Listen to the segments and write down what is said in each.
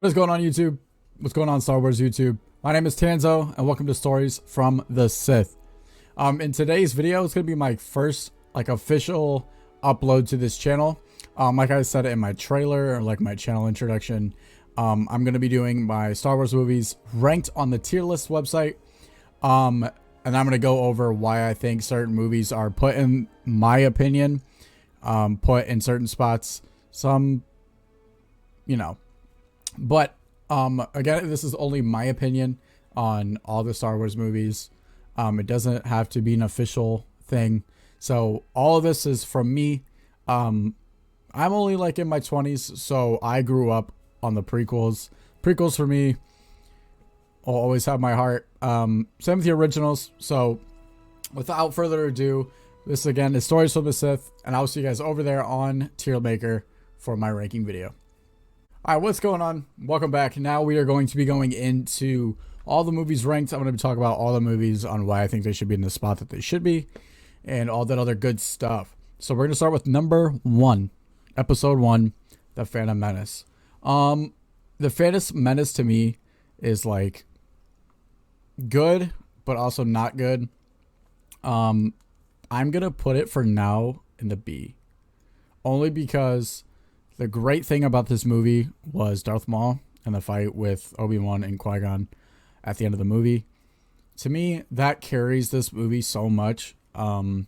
What is going on, YouTube? What's going on, Star Wars YouTube? My name is Tanzo, and welcome to Stories from the Sith. In today's video, it's gonna be my first official upload to this channel. Like I said in my trailer or my channel introduction, I'm gonna be doing my Star Wars movies ranked on the tier list website. And I'm gonna go over why I think certain movies are put in my opinion, put in certain spots. Some, But again, this is only my opinion on all the Star Wars movies. It doesn't have to be an official thing. So all of this is from me. I'm only in my 20s, so I grew up on the prequels. Prequels for me will always have my heart. Same with the originals. So without further ado, this again is Stories from the Sith, and I'll see you guys over there on Tier Maker for my ranking video. Alright, what's going on? Welcome back. Now we are going to be going into all the movies ranked. I'm going to be talking about all the movies on why I think they should be in the spot that they should be, and all that other good stuff. So we're going to start with number 1, Episode 1, The Phantom Menace. The Phantom Menace to me is good, but also not good. I'm going to put it for now in the B. Only because the great thing about this movie was Darth Maul and the fight with Obi-Wan and Qui-Gon at the end of the movie. To me, that carries this movie so much. It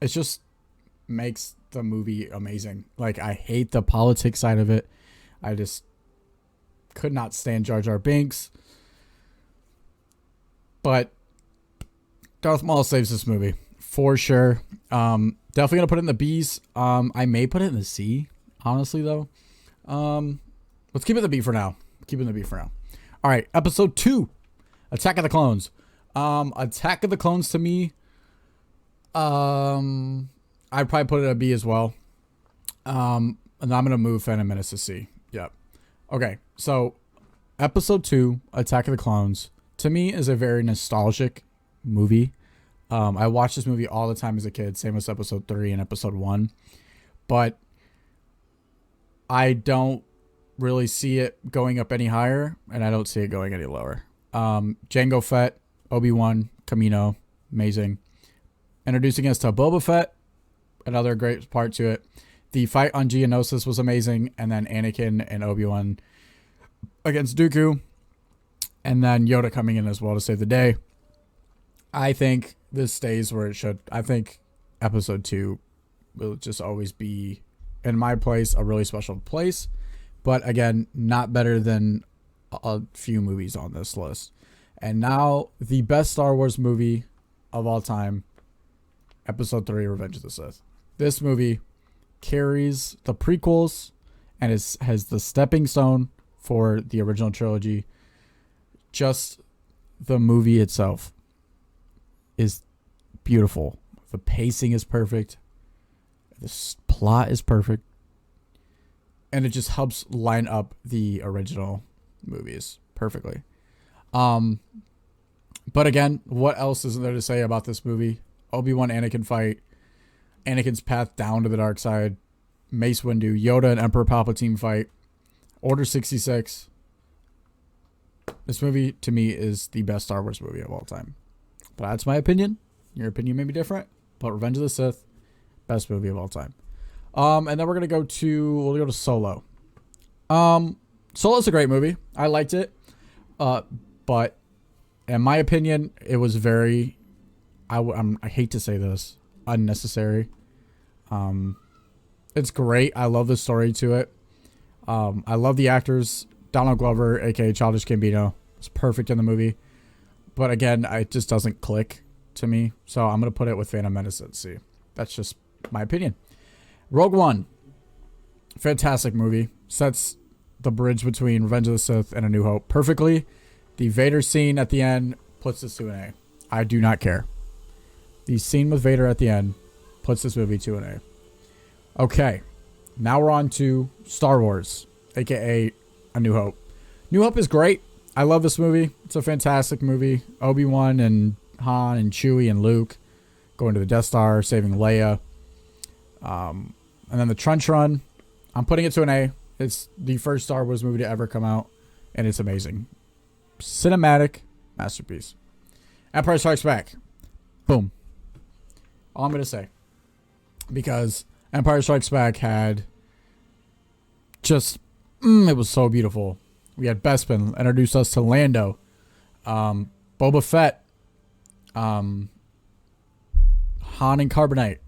just makes the movie amazing. I hate the politics side of it. I just could not stand Jar Jar Binks. But Darth Maul saves this movie for sure. Definitely gonna put it in the B's. I may put it in the C, honestly though. Let's keep it in the B for now. All right, Episode 2, Attack of the Clones. Attack of the Clones to me, I'd probably put it at a B as well. And I'm gonna move Phantom Menace to C. Yep. Okay, so Episode 2, Attack of the Clones, to me is a very nostalgic movie. I watched this movie all the time as a kid, same as Episode 3 and Episode 1. But I don't really see it going up any higher, and I don't see it going any lower. Jango Fett, Obi-Wan, Kamino, amazing. Introducing us to Boba Fett, another great part to it. The fight on Geonosis was amazing, and then Anakin and Obi-Wan against Dooku, and then Yoda coming in as well to save the day. I think this stays where it should. I think Episode 2 will just always be, in my place, a really special place. But again, not better than a few movies on this list. And now, the best Star Wars movie of all time, Episode 3, Revenge of the Sith. This movie carries the prequels and has the stepping stone for the original trilogy. Just the movie itself is beautiful. The pacing is perfect. The plot is perfect. And it just helps line up the original movies perfectly. But again, what else is there to say about this movie? Obi-Wan Anakin fight, Anakin's path down to the dark side, Mace Windu, Yoda and Emperor Palpatine fight, Order 66. This movie, to me, is the best Star Wars movie of all time. But that's my opinion. Your opinion may be different. But Revenge of the Sith, best movie of all time. And then we'll go to Solo. Solo's a great movie. I liked it. But in my opinion, it was very, I hate to say this, unnecessary. It's great. I love the story to it. I love the actors. Donald Glover, aka Childish Gambino, is perfect in the movie. But again, it just doesn't click to me. So I'm going to put it with Phantom Menace at C. That's just my opinion. Rogue One. Fantastic movie. Sets the bridge between Revenge of the Sith and A New Hope perfectly. The Vader scene at the end puts this to an A. I do not care. The scene with Vader at the end puts this movie to an A. Okay. Now we're on to Star Wars, aka A New Hope. New Hope is great. I love this movie. It's a fantastic movie. Obi-Wan and Han and Chewie and Luke going to the Death Star, saving Leia. And then the Trench Run. I'm putting it to an A. It's the first Star Wars movie to ever come out, and it's amazing. Cinematic masterpiece. Empire Strikes Back. Boom. All I'm going to say. Because Empire Strikes Back had just, it was so beautiful. We had Bespin introduce us to Lando. Boba Fett. Han and Carbonite.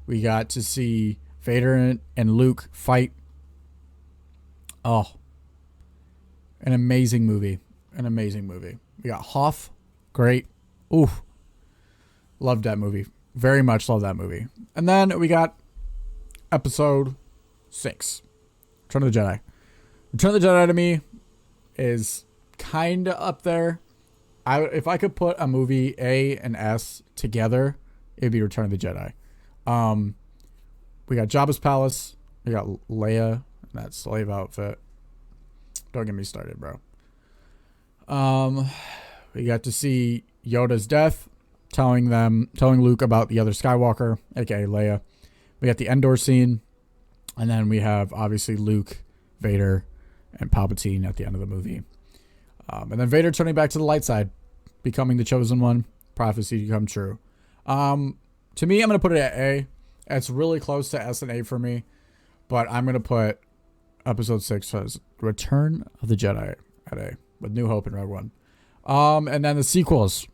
We got to see Vader and Luke fight. Oh. An amazing movie. An amazing movie. We got Hoth. Great. Oof. Loved that movie. Very much love that movie. And then we got episode 6. Return of the Jedi. Return of the Jedi to me is kind of up there. If I could put a movie A and S together, it'd be Return of the Jedi. We got Jabba's Palace. We got Leia in that slave outfit. Don't get me started, bro. We got to see Yoda's death, telling Luke about the other Skywalker, aka Leia. We got the Endor scene, and then we have obviously Luke, Vader, and Palpatine at the end of the movie. And then Vader turning back to the light side, becoming the chosen one, prophecy to come true. To me, I'm gonna put it at A. It's really close to S and A for me, but I'm gonna put Episode 6 as Return of the Jedi at A, with New Hope and Rogue One. And then the sequels.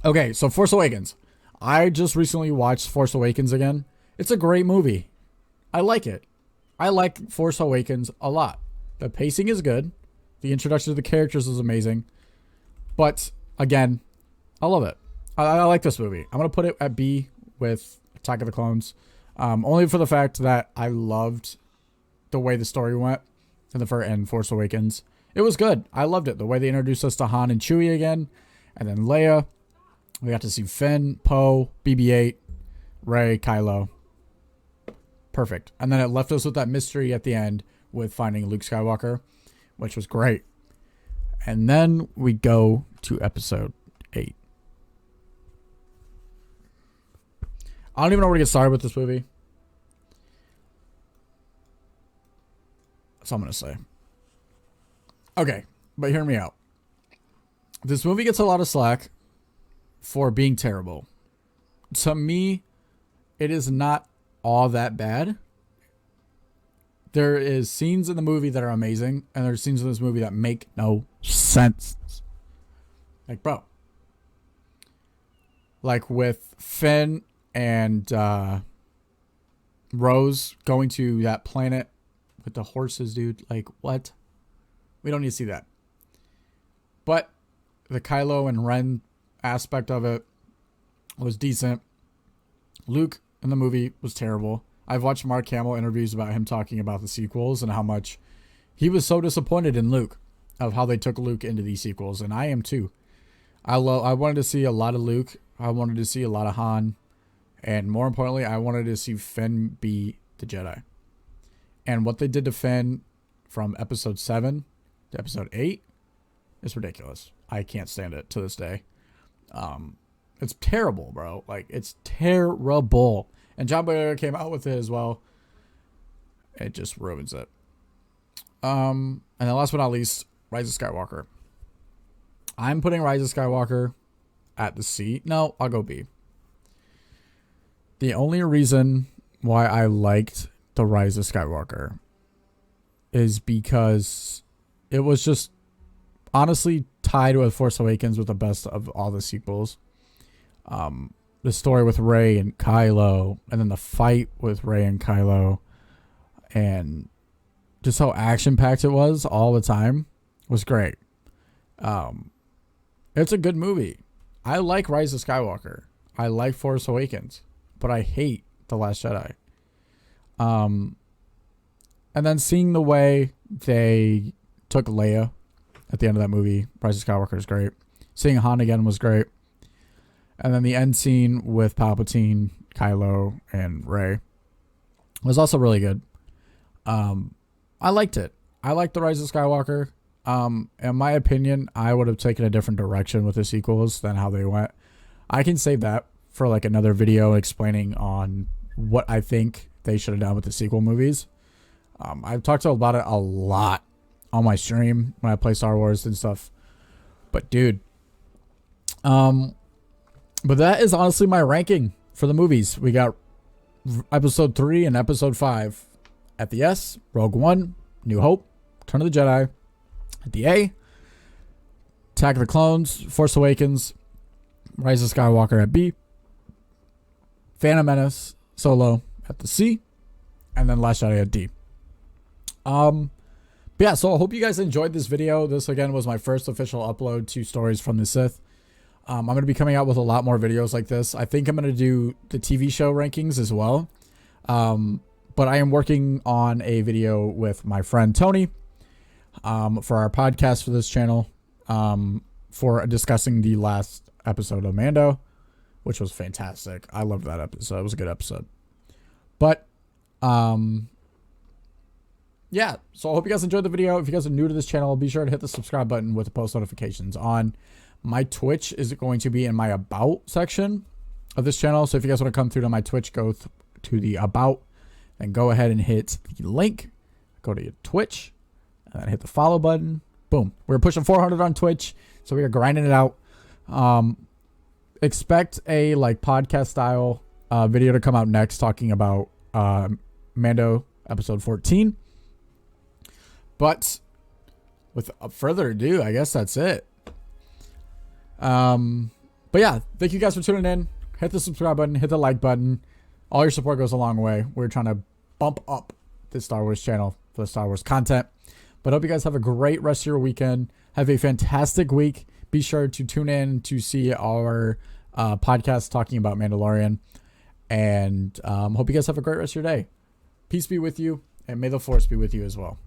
Okay, so Force Awakens. I just recently watched Force Awakens again. It's a great movie. I like it. I like Force Awakens a lot. The pacing is good. The introduction to the characters is amazing. But, again, I love it. I like this movie. I'm going to put it at B with Attack of the Clones. Only for the fact that I loved the way the story went in Force Awakens. It was good. I loved it. The way they introduced us to Han and Chewie again. And then Leia. We got to see Finn, Poe, BB-8, Rey, Kylo. Perfect. And then it left us with that mystery at the end with finding Luke Skywalker, which was great. And then we go to episode 8. I don't even know where to get started with this movie. That's all I'm going to say. Okay, but hear me out. This movie gets a lot of slack for being terrible. To me, it is not all that bad. There is scenes in the movie that are amazing, and there's scenes in this movie that make no sense. Like, bro. Like with Finn and Rose going to that planet with the horses, dude. Like, what? We don't need to see that. But the Kylo and Ren aspect of it was decent. Luke in the movie was terrible. I've watched Mark Hamill interviews about him talking about the sequels and how much he was so disappointed in Luke, of how they took Luke into these sequels, and I am too. I wanted to see a lot of Luke. I wanted to see a lot of Han, and more importantly, I wanted to see Finn be the Jedi. And what they did to Finn from episode 7 to episode 8 is ridiculous. I can't stand it to this day. It's terrible, bro. Like, it's terrible. And John Boyega came out with it as well. It just ruins it. And then last but not least, Rise of Skywalker. I'm putting Rise of Skywalker at the C. No, I'll go B. The only reason why I liked the Rise of Skywalker is because it was just honestly tied with Force Awakens with the best of all the sequels. The story with Rey and Kylo, and then the fight with Rey and Kylo, and just how action-packed it was all the time was great. It's a good movie. I like Rise of Skywalker. I like Force Awakens, but I hate The Last Jedi. And then seeing the way they took Leia at the end of that movie, Rise of Skywalker is great. Seeing Han again was great. And then the end scene with Palpatine, Kylo, and Rey was also really good. I liked it. I liked The Rise of Skywalker. In my opinion, I would have taken a different direction with the sequels than how they went. I can save that for like another video explaining on what I think they should have done with the sequel movies. I've talked about it a lot on my stream when I play Star Wars and stuff. But dude, but that is honestly my ranking for the movies. We got episode 3 and episode 5 at the S, Rogue One, New Hope, Return of the Jedi at the A, Attack of the Clones, Force Awakens, Rise of Skywalker at B, Phantom Menace, Solo at the C, and then Last Jedi at D. But yeah, so I hope you guys enjoyed this video. This again was my first official upload to Stories from the Sith. I'm going to be coming out with a lot more videos like this. I think I'm going to do the TV show rankings as well. But I am working on a video with my friend Tony for our podcast for this channel for discussing the last episode of Mando, which was fantastic. I loved that episode. It was a good episode. But yeah, so I hope you guys enjoyed the video. If you guys are new to this channel, be sure to hit the subscribe button with the post notifications on. My Twitch is going to be in my About section of this channel. So if you guys want to come through to my Twitch, go to the About, and go ahead and hit the link. Go to your Twitch, and then hit the follow button. Boom. We're pushing 400 on Twitch, so we are grinding it out. Expect a like podcast style video to come out next, talking about Mando episode 14. But with further ado, I guess that's it. But yeah, thank you guys for tuning in. Hit the subscribe button, hit the like button. All your support goes a long way. We're trying to bump up the Star Wars channel for the Star Wars content. But I hope you guys have a great rest of your weekend. Have a fantastic week. Be sure to tune in to see our podcast talking about Mandalorian. And hope you guys have a great rest of your day. Peace be with you, and may the Force be with you as well.